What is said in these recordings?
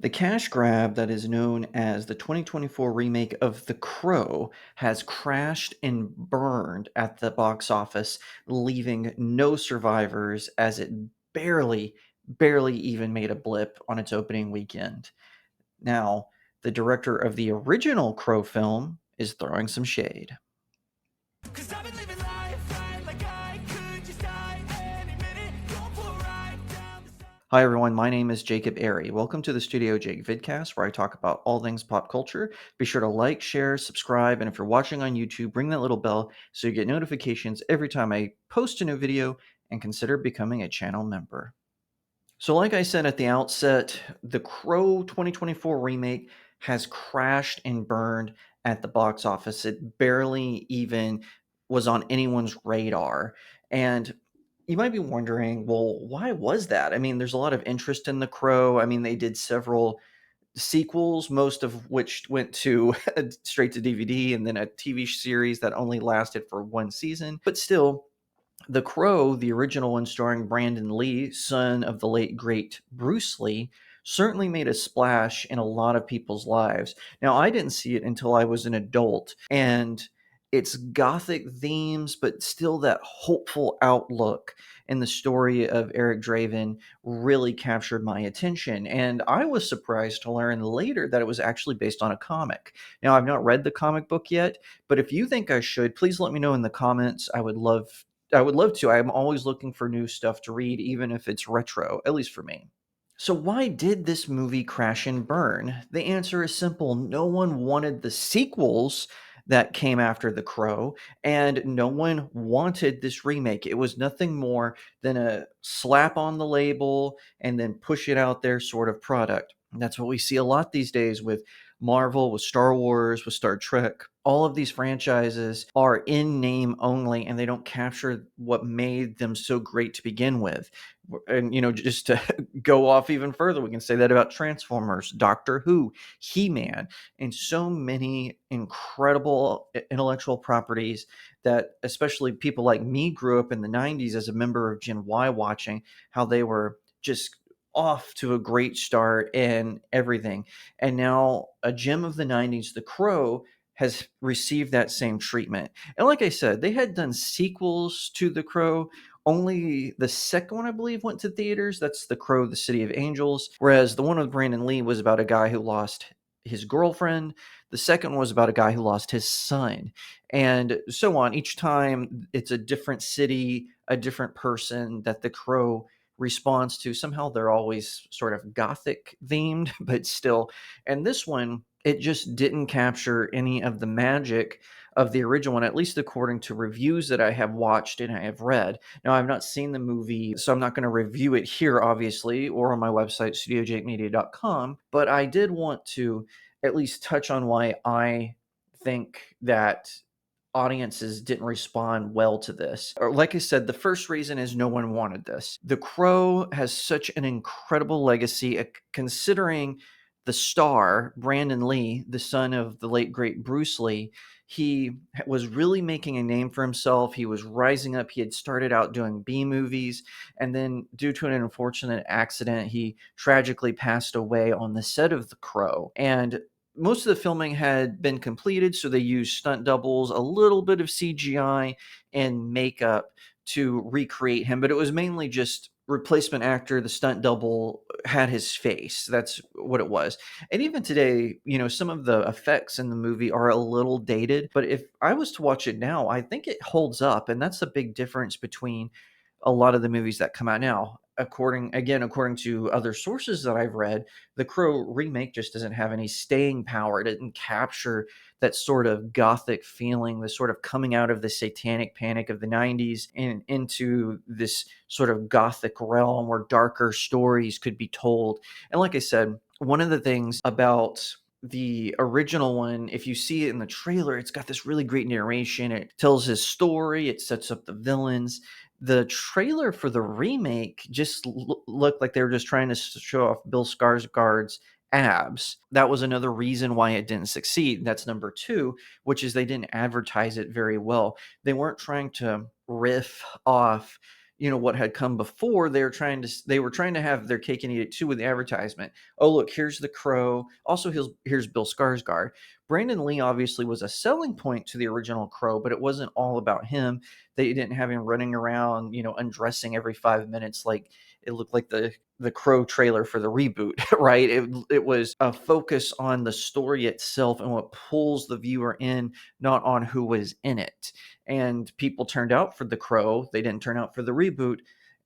The cash grab that is known as the 2024 remake of The Crow has crashed and burned at the box office, leaving no survivors as it barely even made a blip on its opening weekend. Now, the director of the original Crow film is throwing some shade. 'Cause I've been living life right like I could just die any minute. Going for a ride down the side. Hi everyone, my name is Jacob Airy. Welcome to the StudioJake vidcast where I talk about all things pop culture. Be sure to like, share, subscribe, and if you're watching on YouTube, ring that little bell so you get notifications every time I post a new video and consider becoming a channel member. So like I said at the outset, the Crow 2024 remake has crashed and burned at the box office. It barely even was on anyone's radar. And you might be wondering, well, why was that? I mean, there's a lot of interest in The Crow. I mean, they did several sequels, most of which went to straight to DVD, and then a TV series that only lasted for one season. But still, The Crow, the original one starring Brandon Lee, son of the late great Bruce Lee, certainly made a splash in a lot of people's lives. Now, I didn't see it until I was an adult, and its gothic themes, but still that hopeful outlook in the story of Eric Draven really captured my attention. And I was surprised to learn later that it was actually based on a comic. Now, I've not read the comic book yet, but if you think I should, please let me know in the comments. I would love to. I'm always looking for new stuff to read, even if it's retro, at least for me. So, why did this movie crash and burn? The answer is simple. No one wanted the sequels that came after The Crow, and no one wanted this remake. It was nothing more than a slap on the label and then push it out there sort of product. And that's what we see a lot these days with Marvel, with Star Wars, with Star Trek. All of these franchises are in name only and they don't capture what made them so great to begin with. And, just to go off even further, we can say that about Transformers, Doctor Who, He Man, and so many incredible intellectual properties that, especially people like me, grew up in the 90s as a member of Gen Y watching how they were just off to a great start and everything. And now a gem of the 90s, The Crow, has received that same treatment. And like I said, they had done sequels to The Crow. Only the second one, I believe, went to theaters. That's The Crow, The City of Angels. Whereas the one with Brandon Lee was about a guy who lost his girlfriend. The second one was about a guy who lost his son, and so on. Each time it's a different city, a different person that The Crow responds to. Somehow they're always sort of gothic themed, but still. And this one, it just didn't capture any of the magic of the original one, at least according to reviews that I have watched and I have read. Now, I've not seen the movie, so I'm not going to review it here, obviously, or on my website, studiojakemedia.com, but I did want to at least touch on why I think that audiences didn't respond well to this. Or like I said, the first reason is no one wanted this. The Crow has such an incredible legacy, considering the star, Brandon Lee, the son of the late great Bruce Lee. He was really making a name for himself. He was rising up. He had started out doing B movies, and then due to an unfortunate accident, he tragically passed away on the set of The Crow. And most of the filming had been completed, so they used stunt doubles, a little bit of CGI, and makeup to recreate him, but it was mainly just replacement actor. The stunt double had his face. That's what it was. And even today, some of the effects in the movie are a little dated, but if I was to watch it now, I think it holds up. And that's the big difference between a lot of the movies that come out now. According to other sources that I've read, the Crow remake just doesn't have any staying power. It didn't capture that sort of gothic feeling, the sort of coming out of the satanic panic of the 90s and into this sort of gothic realm where darker stories could be told. And like I said, one of the things about the original one, if you see it in the trailer, it's got this really great narration. It tells his story, it sets up the villains. The trailer for the remake just looked like they were just trying to show off Bill Skarsgård's abs. That was another reason why it didn't succeed. That's number two, which is they didn't advertise it very well. They weren't trying to riff off, what had come before. They were trying to have their cake and eat it too with the advertisement. Oh, look, here's the Crow. Also, here's Bill Skarsgård. Brandon Lee obviously was a selling point to the original Crow, but it wasn't all about him. They didn't have him running around, undressing every 5 minutes like it looked like the Crow trailer for the reboot, right? It was a focus on the story itself and what pulls the viewer in, not on who was in it. And people turned out for the Crow. They didn't turn out for the reboot,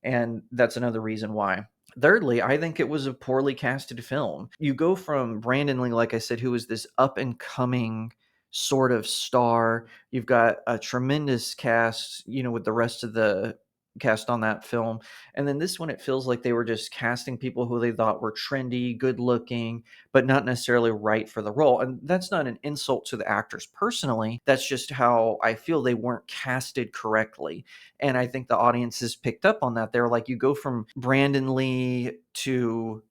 and that's another reason why. Thirdly, I think it was a poorly casted film. You go from Brandon Lee, like I said, who was this up and coming sort of star. You've got a tremendous cast, with the rest of the cast on that film. And then this one, it feels like they were just casting people who they thought were trendy, good looking, but not necessarily right for the role. And that's not an insult to the actors personally. That's just how I feel they weren't casted correctly. And I think the audiences picked up on that. They're like, you go from Brandon Lee to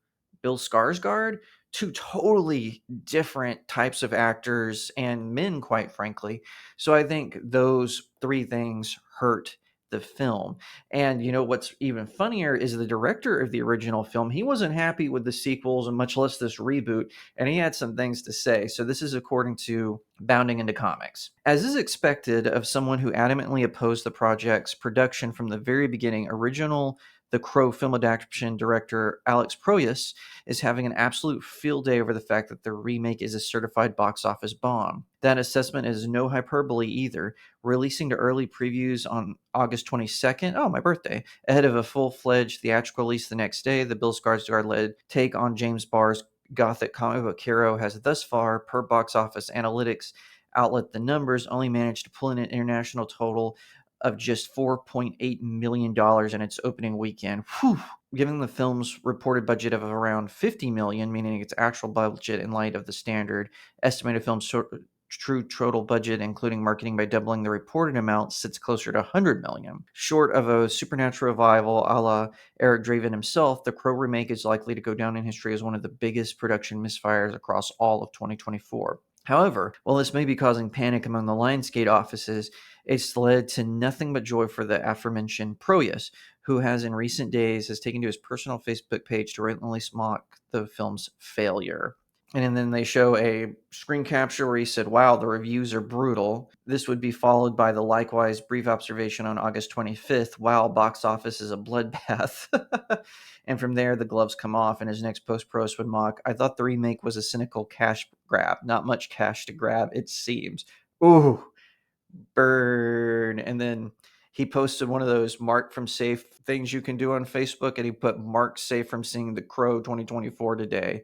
Bill Skarsgård, two totally different types of actors and men, quite frankly. So I think those three things hurt the film. And what's even funnier is the director of the original film. He wasn't happy with the sequels and much less this reboot, and he had some things to say. So this is according to Bounding into Comics. As is expected of someone who adamantly opposed the project's production from the very beginning, original The Crow film adaptation director Alex Proyas is having an absolute field day over the fact that the remake is a certified box office bomb. That assessment is no hyperbole either, releasing to early previews on August 22nd, oh, my birthday, ahead of a full-fledged theatrical release the next day. The Bill Skarsgård-led take on James Barr's Gothic comic book hero has thus far, per box office analytics outlet The Numbers, only managed to pull in an international total of just $4.8 million in its opening weekend. Whew. Given the film's reported budget of around $50 million, meaning its actual budget in light of the standard estimated film true total budget, including marketing by doubling the reported amount, sits closer to $100 million. Short of a supernatural revival a la Eric Draven himself, the Crow remake is likely to go down in history as one of the biggest production misfires across all of 2024. However, while this may be causing panic among the Lionsgate offices, it's led to nothing but joy for the aforementioned Proyas, who in recent days has taken to his personal Facebook page to relentlessly mock the film's failure. And then they show a screen capture where he said, "Wow, the reviews are brutal." This would be followed by the likewise brief observation on August 25th, "Wow, box office is a bloodbath." And from there, the gloves come off, and his next post Prost would mock, "I thought the remake was a cynical cash grab. Not much cash to grab, it seems." Ooh, burn. And then he posted one of those mark from safe things you can do on Facebook, and he put "mark safe from seeing The Crow 2024 today."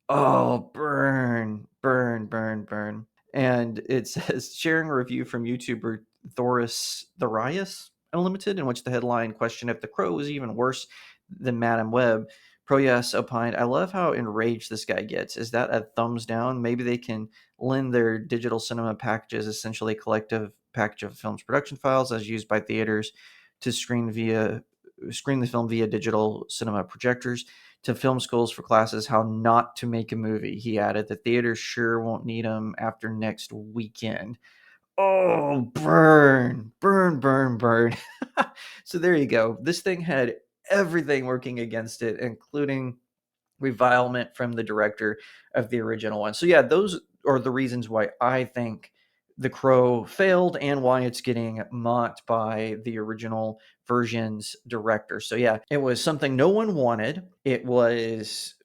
Oh, burn, burn, burn, burn. And it says sharing a review from YouTuber Thoris Thorius Unlimited, in which the headline questioned if The Crow was even worse than Madam Web. Proyas opined, "I love how enraged this guy gets. Is that a thumbs down? Maybe they can lend their digital cinema packages, essentially a collective package of film's production files as used by theaters to screen the film via digital cinema projectors, to film schools for classes how not to make a movie." He added, "The theaters sure won't need them after next weekend." Oh, burn, burn, burn, burn. So there you go. This thing had everything working against it, including revilement from the director of the original one. So yeah, those are the reasons why I think The Crow failed and why it's getting mocked by the original version's director. So yeah, it was something no one wanted. It was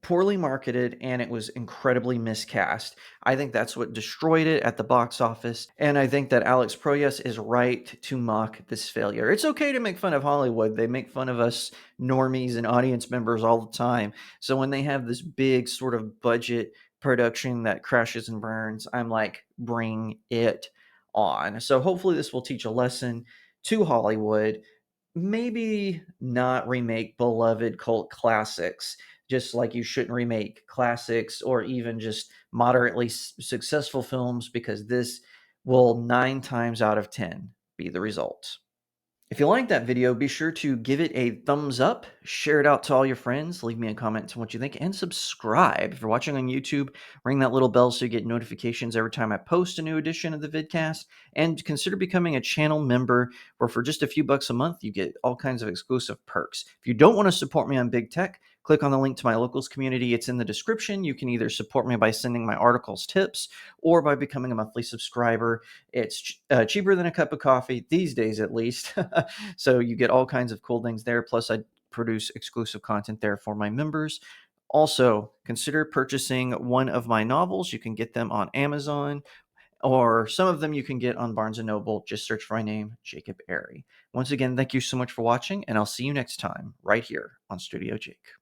poorly marketed and it was incredibly miscast. I think that's what destroyed it at the box office. And I think that Alex Proyas is right to mock this failure. It's okay to make fun of Hollywood. They make fun of us normies and audience members all the time. So when they have this big sort of budget production that crashes and burns, I'm like, bring it on. So hopefully this will teach a lesson to Hollywood. Maybe not remake beloved cult classics, just like you shouldn't remake classics or even just moderately successful films, because this will 9 times out of 10 be the result. If you like that video, be sure to give it a thumbs up, share it out to all your friends, leave me a comment on what you think, and subscribe. If you're watching on YouTube, ring that little bell so you get notifications every time I post a new edition of the vidcast. And consider becoming a channel member, where for just a few bucks a month, you get all kinds of exclusive perks. If you don't want to support me on big tech, click on the link to my locals community. It's in the description. You can either support me by sending my articles tips or by becoming a monthly subscriber. It's cheaper than a cup of coffee these days, at least. So you get all kinds of cool things there. Plus, I produce exclusive content there for my members. Also, consider purchasing one of my novels. You can get them on Amazon, or some of them you can get on Barnes & Noble. Just search for my name, Jacob Airy. Once again, thank you so much for watching, and I'll see you next time right here on Studio Jake.